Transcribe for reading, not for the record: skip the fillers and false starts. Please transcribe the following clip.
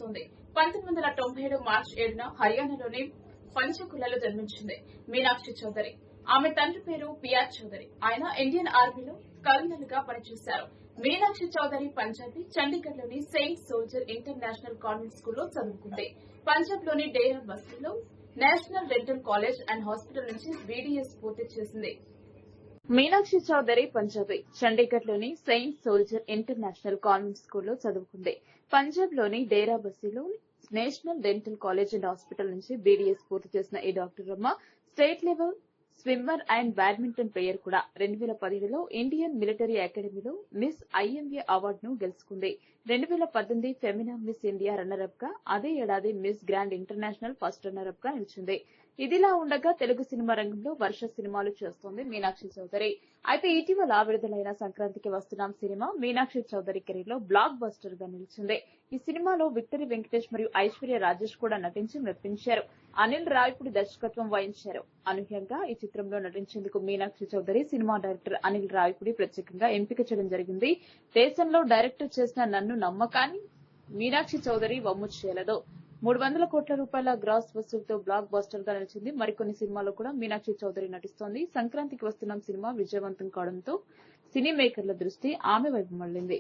నటిస్తోంది. 1997 మార్చి 7న హర్యానాలోని పంచకులలో జన్మించింది మీనాక్షి చౌదరి. ఆమె తండ్రి పేరు పిఆర్ చౌదరి. ఆయన ఇండియన్ ఆర్మీలో కల్నల్ గా పనిచేశారు. మీనాక్షి చౌదరి పంజాబీ చండీగఢ్ లోని సెయింట్ సోల్జర్ ఇంటర్నేషనల్ కాన్వెంట్ స్కూల్లో చదువుకుంది. పంజాబ్ లోని డేరా బస్తీలో national dental college and hospital నుంచి బీడీఎస్ పూర్తి చేసింది. మీనాక్షి చౌదరి పంజాబీ చండీగఢ్ లోని సెయింట్ సోల్జర్ ఇంటర్నేషనల్ కాన్వెంట్ స్కూల్లో చదువుకుంది. పంజాబ్ లోని డేరా బస్తీలో national dental college and hospital నుంచి బీడీఎస్ పూర్తి చేసిన ఈ డాక్టర్ రమ్మ state level swimmer and badminton player కూడా. 2017లో ఇండియన్ మిలిటరీ అకాడమీలో మిస్ ఐఎంఏ అవార్డును గెలుచుకుంది. 2018 Femina miss India runner up గా, అదే ఏడాది miss grand international first runner up గా నిలిచింది. ఇదిలా ఉండగా తెలుగు సినిమా రంగంలో వరుస సినిమాలు చేస్తోంది మీనాక్షి చౌదరి. అయితే ఇటీవల విడుదలైన సంక్రాంతికి వస్తున్నాం సినిమా మీనాక్షి చౌదరి కెరీర్ లో బ్లాక్ బస్టర్ గా నిలిచింది. ఈ సినిమాలో విక్టరీ వెంకటేష్ మరియు ఐశ్వర్య రాజేష్ కూడా నటించి మెప్పించారు. అనిల్ రావిపూడి దర్శకత్వం వహించారు. అనూహ్యంగా ఈ చిత్రంలో నటించేందుకు మీనాక్షి చౌదరి సినిమా డైరెక్టర్ అనిల్ రావిపూడి ప్రత్యేకంగా ఎంపిక చేయడం జరిగింది. దేశంలో డైరెక్టర్ చేసిన నన్ను నమ్మకాన్ని మీనాక్షి చౌదరి వమ్ము చేయలేదు. 300 కోట్ల రూపాయల గ్రాస్ వసూలుతో బ్లాక్ బస్టర్ గా నిలిచింది. మరికొన్ని సినిమాల్లో కూడా మీనాక్షి చౌదరి నటిస్తోంది. సంక్రాంతికి వస్తున్నాం సినిమా విజయవంతం కావడంతో సినీ మేకర్ల దృష్టి ఆమె వైపు మళ్లింది.